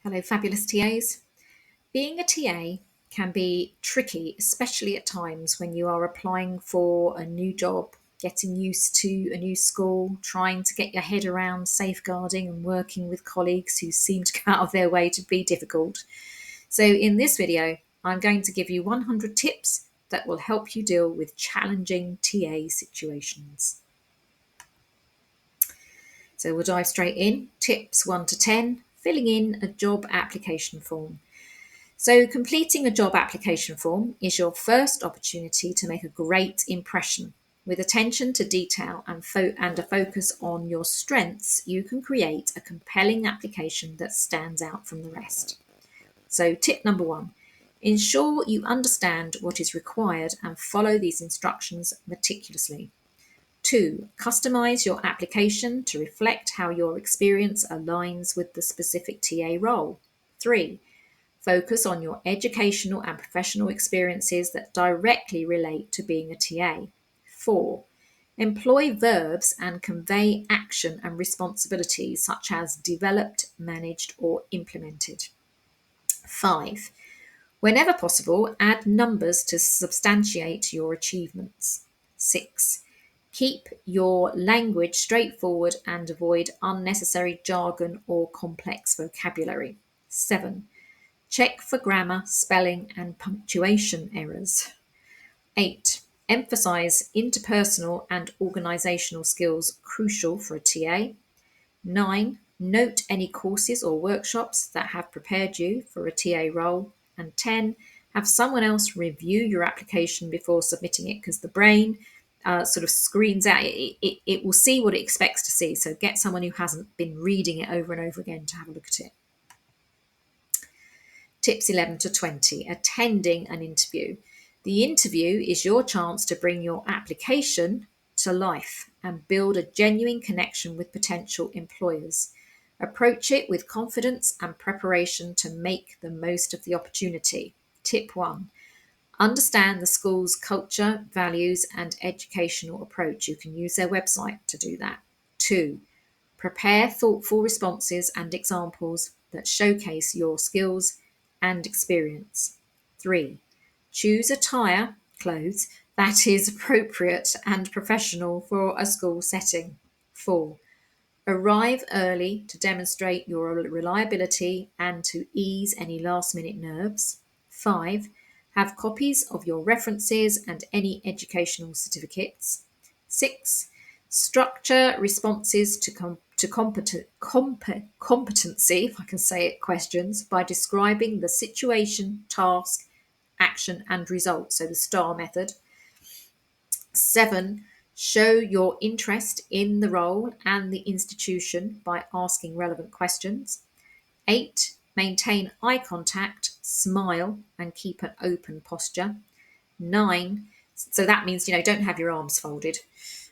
Hello, fabulous TAs. Being a TA can be tricky, especially at times when you are applying for a new job, getting used to a new school, trying to get your head around safeguarding and working with colleagues who seem to go out of their way to be difficult. So, in this video, I'm going to give you 100 tips that will help you deal with challenging TA situations. So, we'll dive straight in. Tips 1 to 10, filling in a job application form. So, completing a job application form is your first opportunity to make a great impression. With attention to detail and a focus on your strengths, you can create a compelling application that stands out from the rest. So, tip number 1, ensure you understand what is required and follow these instructions meticulously. 2, customize your application to reflect how your experience aligns with the specific TA role. 3, focus on your educational and professional experiences that directly relate to being a TA. 4, employ verbs and convey action and responsibilities such as developed, managed, or implemented. 5, whenever possible, add numbers to substantiate your achievements. 6, keep your language straightforward and avoid unnecessary jargon or complex vocabulary. 7, check for grammar, spelling, and punctuation errors. 8, emphasize interpersonal and organizational skills crucial for a TA. 9, note any courses or workshops that have prepared you for a TA role. And 10, have someone else review your application before submitting it, because the brain sort of screens out, it will see what it expects to see. So get someone who hasn't been reading it over and over again to have a look at it. Tips 11 to 20, attending an interview. The interview is your chance to bring your application to life and build a genuine connection with potential employers. Approach it with confidence and preparation to make the most of the opportunity. Tip 1, understand the school's culture, values, and educational approach. You can use their website to do that. 2, prepare thoughtful responses and examples that showcase your skills and experience. 3, choose attire, clothes, that is appropriate and professional for a school setting. 4, arrive early to demonstrate your reliability and to ease any last minute nerves. 5, have copies of your references and any educational certificates. 6, structure responses to competency, if I can say it, questions by describing the situation, task, action, and result. So the STAR method. 7, show your interest in the role and the institution by asking relevant questions. 8, maintain eye contact, smile, and keep an open posture. 9, so that means, don't have your arms folded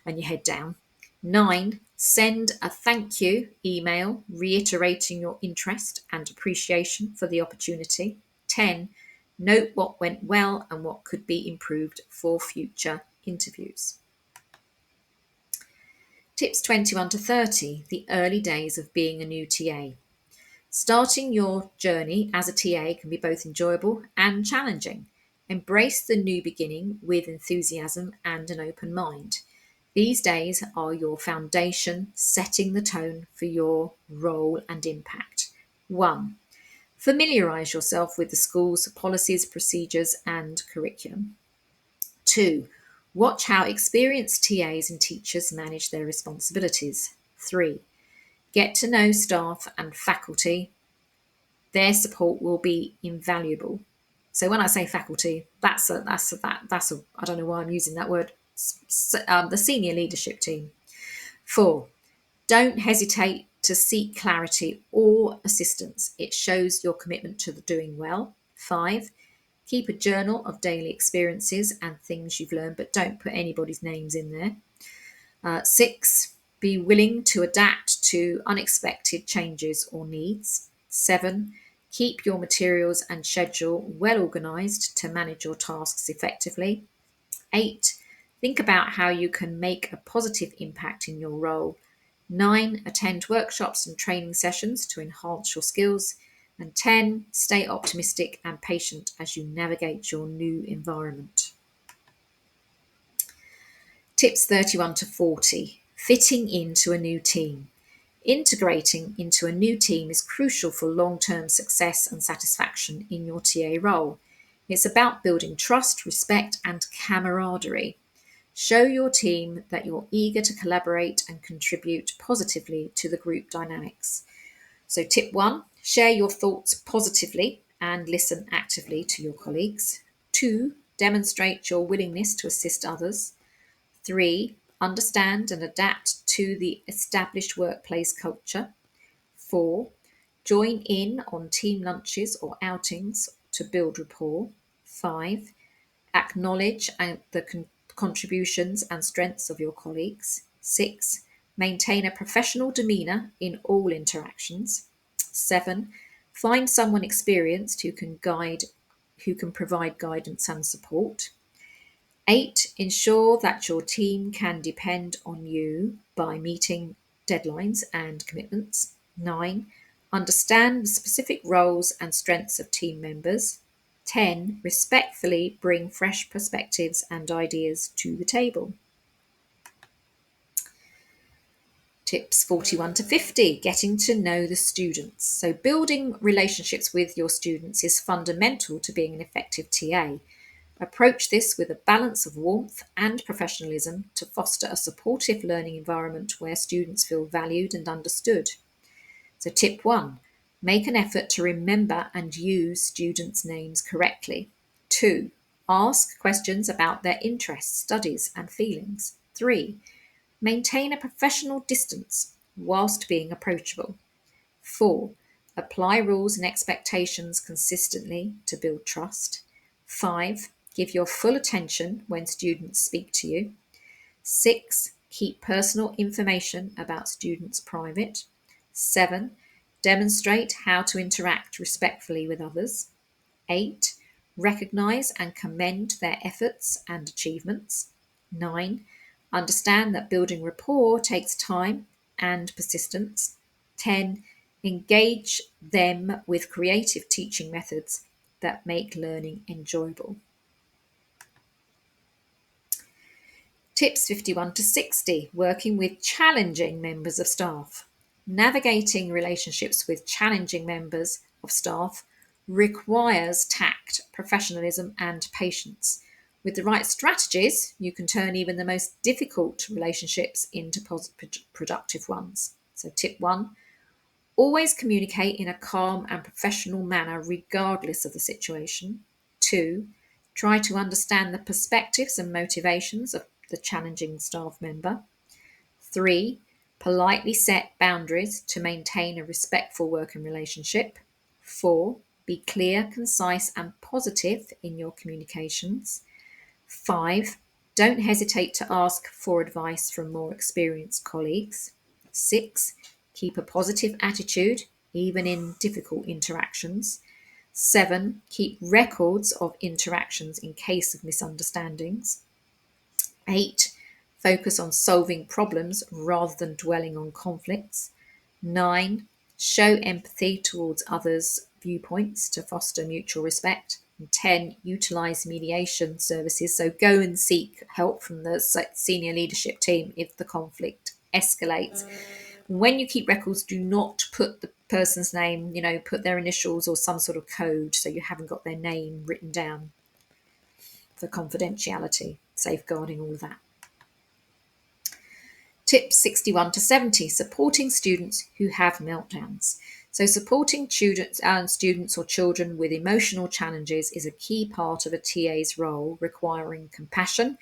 and your head down. 9, send a thank you email reiterating your interest and appreciation for the opportunity. 10, note what went well and what could be improved for future interviews. Tips 21 to 30, the early days of being a new TA. Starting your journey as a TA can be both enjoyable and challenging. Embrace the new beginning with enthusiasm and an open mind. These days are your foundation, setting the tone for your role and impact. 1, familiarise yourself with the school's policies, procedures, and curriculum. 2, watch how experienced TAs and teachers manage their responsibilities. 3, get to know staff and faculty. Their support will be invaluable. So when I say faculty, that's a I don't know why I'm using that word. The senior leadership team. 4, don't hesitate to seek clarity or assistance. It shows your commitment to doing well. 5, keep a journal of daily experiences and things you've learned, but don't put anybody's names in there. 6, be willing to adapt to unexpected changes or needs. 7, keep your materials and schedule well organised to manage your tasks effectively. 8, think about how you can make a positive impact in your role. 9, attend workshops and training sessions to enhance your skills. And 10, stay optimistic and patient as you navigate your new environment. Tips 31 to 40. Fitting into a new team. Integrating into a new team is crucial for long-term success and satisfaction in your TA role. It's about building trust, respect, and camaraderie. Show your team that you're eager to collaborate and contribute positively to the group dynamics. So, tip 1, share your thoughts positively and listen actively to your colleagues. 2, demonstrate your willingness to assist others. 3, understand and adapt to the established workplace culture. 4, join in on team lunches or outings to build rapport. 5, acknowledge the contributions and strengths of your colleagues. 6, maintain a professional demeanour in all interactions. 7, find someone experienced who can provide guidance and support. 8, ensure that your team can depend on you by meeting deadlines and commitments. 9, understand the specific roles and strengths of team members. 10, respectfully bring fresh perspectives and ideas to the table. Tips 41 to 50, getting to know the students. So building relationships with your students is fundamental to being an effective TA. Approach this with a balance of warmth and professionalism to foster a supportive learning environment where students feel valued and understood. So tip 1, make an effort to remember and use students' names correctly. 2, ask questions about their interests, studies, and feelings. 3, maintain a professional distance whilst being approachable. 4, apply rules and expectations consistently to build trust. 5, give your full attention when students speak to you. 6, keep personal information about students private. 7, demonstrate how to interact respectfully with others. 8, recognise and commend their efforts and achievements. 9, understand that building rapport takes time and persistence. 10, engage them with creative teaching methods that make learning enjoyable. Tips 51 to 60, working with challenging members of staff. Navigating relationships with challenging members of staff requires tact, professionalism, and patience. With the right strategies, you can turn even the most difficult relationships into productive ones. So, tip 1, always communicate in a calm and professional manner regardless of the situation. 2, try to understand the perspectives and motivations of the challenging staff member. 3, politely set boundaries to maintain a respectful working relationship. 4, be clear, concise, and positive in your communications. 5, don't hesitate to ask for advice from more experienced colleagues. 6, keep a positive attitude even in difficult interactions. 7, keep records of interactions in case of misunderstandings. 8, focus on solving problems rather than dwelling on conflicts. 9, show empathy towards others' viewpoints to foster mutual respect. And 10, utilise mediation services. So go and seek help from the senior leadership team if the conflict escalates. When you keep records, do not put the person's name, put their initials or some sort of code so you haven't got their name written down for confidentiality, safeguarding all that. Tips 61 to 70, supporting students who have meltdowns. So supporting students or children with emotional challenges is a key part of a TA's role, requiring compassion,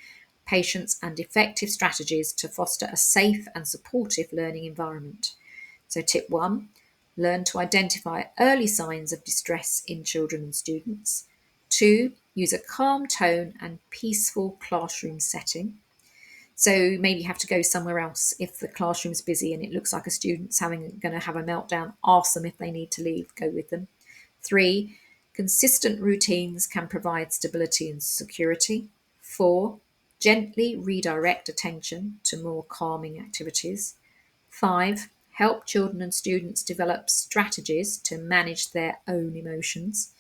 patience, and effective strategies to foster a safe and supportive learning environment. So tip 1, learn to identify early signs of distress in children and students. 2, use a calm tone and peaceful classroom setting. So maybe you have to go somewhere else if the classroom's busy and it looks like a student's going to have a meltdown. Ask them if they need to leave, go with them. 3, consistent routines can provide stability and security. 4, gently redirect attention to more calming activities. 5, Help children and students develop strategies to manage their own emotions.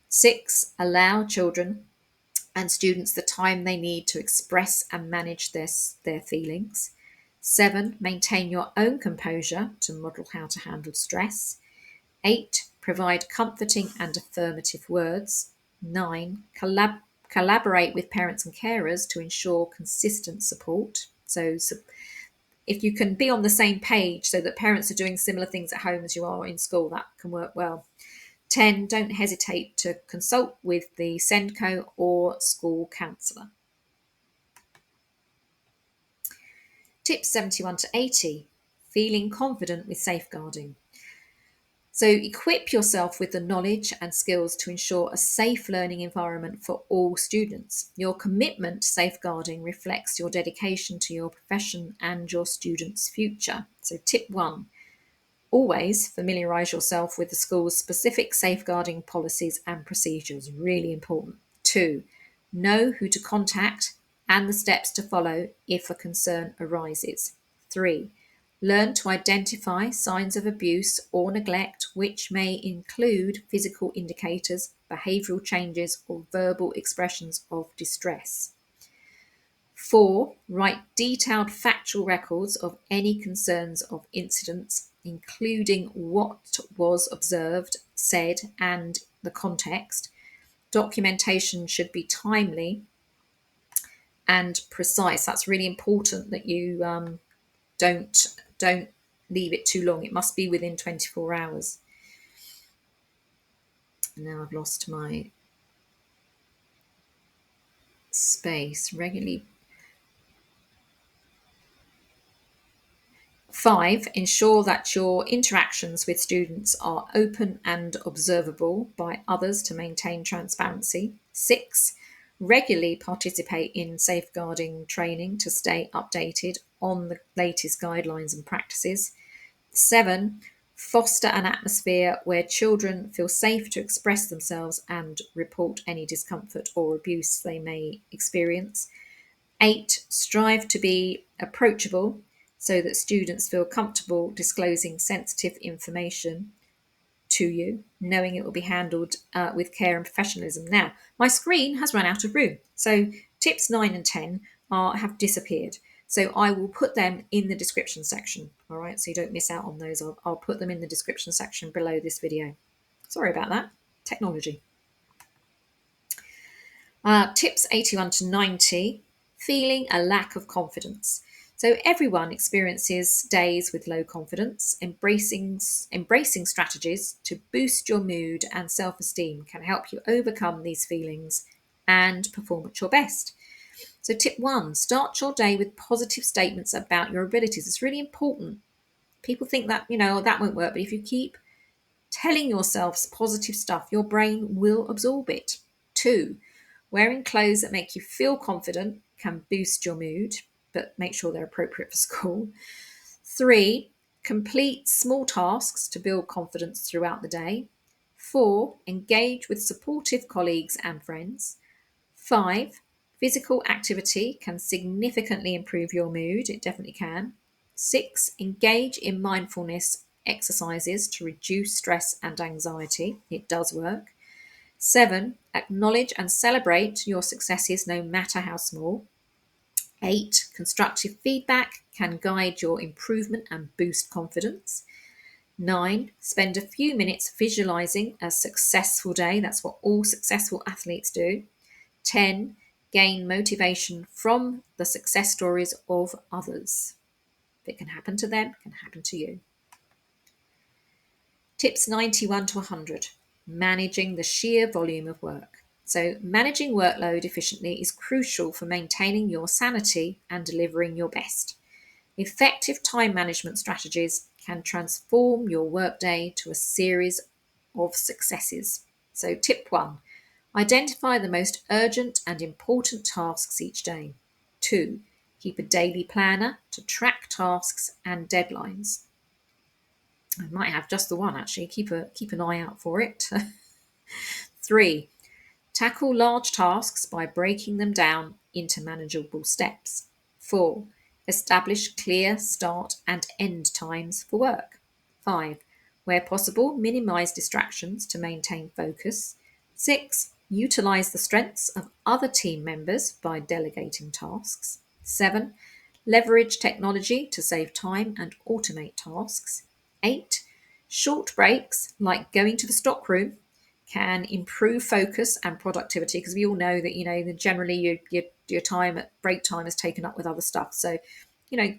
6, allow children and students the time they need to express and manage their feelings. 7, maintain your own composure to model how to handle stress. 8, provide comforting and affirmative words. 9, collaborate with parents and carers to ensure consistent support. So if you can be on the same page so that parents are doing similar things at home as you are in school, that can work well. 10, don't hesitate to consult with the SENDCO or school counsellor. Tips 71 to 80, feeling confident with safeguarding. So equip yourself with the knowledge and skills to ensure a safe learning environment for all students. Your commitment to safeguarding reflects your dedication to your profession and your students' future. So tip 1, always familiarise yourself with the school's specific safeguarding policies and procedures. Really important. 2, know who to contact and the steps to follow if a concern arises. 3, learn to identify signs of abuse or neglect, which may include physical indicators, behavioural changes, or verbal expressions of distress. 4, write detailed factual records of any concerns of incidents, including what was observed, said, and the context. Documentation should be timely and precise. That's really important that you don't leave it too long. It must be within 24 hours. Now I've lost my space. Regularly. 5, ensure that your interactions with students are open and observable by others to maintain transparency. 6, regularly participate in safeguarding training to stay updated on the latest guidelines and practices. 7, foster an atmosphere where children feel safe to express themselves and report any discomfort or abuse they may experience. 8, strive to be approachable so that students feel comfortable disclosing sensitive information to you, knowing it will be handled with care and professionalism. Now, my screen has run out of room, so tips 9 and 10 have disappeared. So I will put them in the description section, all right, so you don't miss out on those. I'll put them in the description section below this video. Sorry about that, technology. Tips 81 to 90, feeling a lack of confidence. So everyone experiences days with low confidence. Embracing strategies to boost your mood and self-esteem can help you overcome these feelings and perform at your best. So tip 1, start your day with positive statements about your abilities. It's really important. People think that, that won't work, but if you keep telling yourself positive stuff, your brain will absorb it. 2, wearing clothes that make you feel confident can boost your mood, but make sure they're appropriate for school. 3, complete small tasks to build confidence throughout the day. 4, engage with supportive colleagues and friends. 5, physical activity can significantly improve your mood. It definitely can. 6, engage in mindfulness exercises to reduce stress and anxiety. It does work. 7, acknowledge and celebrate your successes no matter how small. 8, constructive feedback can guide your improvement and boost confidence. 9, spend a few minutes visualizing a successful day. That's what all successful athletes do. 10, gain motivation from the success stories of others. If it can happen to them, it can happen to you. Tips 91 to 100, managing the sheer volume of work. So managing workload efficiently is crucial for maintaining your sanity and delivering your best. Effective time management strategies can transform your workday to a series of successes. So tip 1, identify the most urgent and important tasks each day. 2, keep a daily planner to track tasks and deadlines. I might have just the one actually. Keep an eye out for it. 3, tackle large tasks by breaking them down into manageable steps. 4, establish clear start and end times for work. 5. Where possible, minimize distractions to maintain focus. 6. Utilize the strengths of other team members by delegating tasks. 7. Leverage technology to save time and automate tasks. 8. Short breaks, like going to the stockroom, can improve focus and productivity, because we all know that that generally your time at break time is taken up with other stuff. So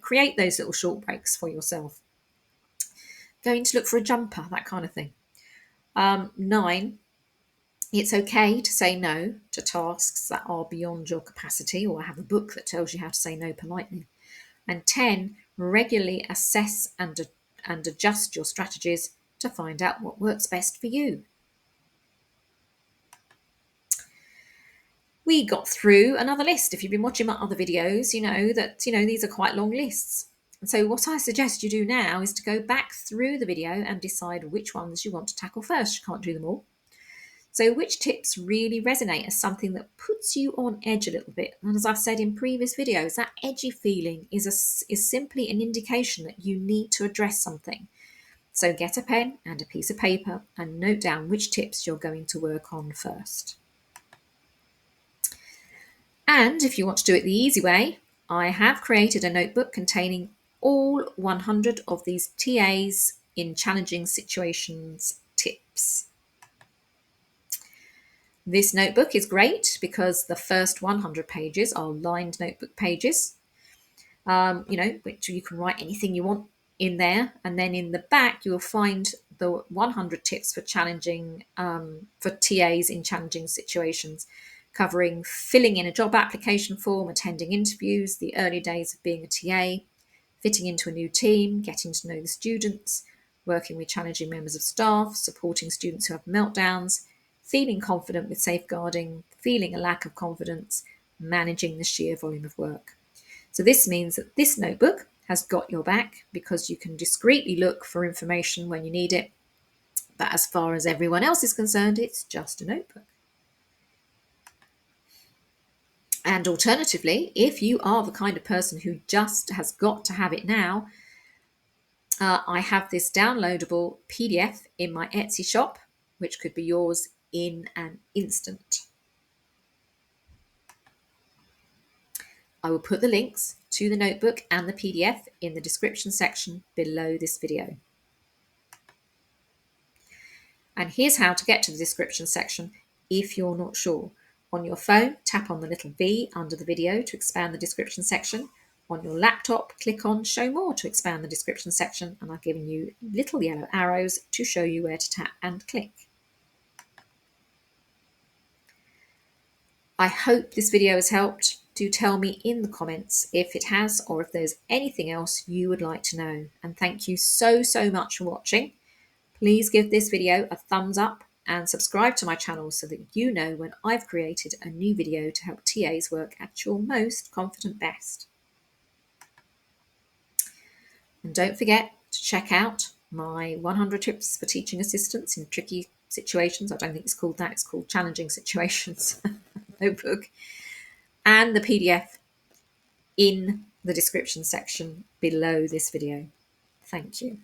create those little short breaks for yourself. Going to look for a jumper, that kind of thing. 9, it's okay to say no to tasks that are beyond your capacity, or have a book that tells you how to say no politely. And 10, regularly assess and adjust your strategies to find out what works best for you. We got through another list. If you've been watching my other videos, you know that these are quite long lists. And so what I suggest you do now is to go back through the video and decide which ones you want to tackle first. You can't do them all. So which tips really resonate as something that puts you on edge a little bit? And as I've said in previous videos, that edgy feeling is simply an indication that you need to address something. So get a pen and a piece of paper and note down which tips you're going to work on first. And if you want to do it the easy way, I have created a notebook containing all 100 of these TAs in challenging situations tips. This notebook is great because the first 100 pages are lined notebook pages, which you can write anything you want in there. And then in the back, you'll find the 100 tips for for TAs in challenging situations, covering filling in a job application form, attending interviews, the early days of being a TA, fitting into a new team, getting to know the students, working with challenging members of staff, supporting students who have meltdowns, feeling confident with safeguarding, feeling a lack of confidence, managing the sheer volume of work. So this means that this notebook has got your back because you can discreetly look for information when you need it. But as far as everyone else is concerned, it's just a notebook. And alternatively, if you are the kind of person who just has got to have it now, I have this downloadable PDF in my Etsy shop, which could be yours in an instant. I will put the links to the notebook and the PDF in the description section below this video. And here's how to get to the description section if you're not sure. On your phone, tap on the little V under the video to expand the description section. On your laptop, click on Show More to expand the description section, and I've given you little yellow arrows to show you where to tap and click. I hope this video has helped. Do tell me in the comments if it has, or if there's anything else you would like to know. And thank you so much for watching. Please give this video a thumbs up and subscribe to my channel so that you know when I've created a new video to help TAs work at your most confident best. And don't forget to check out my 100 tips for teaching assistants in tricky situations. I don't think it's called that, it's called challenging situations notebook, and the PDF in the description section below this video. Thank you.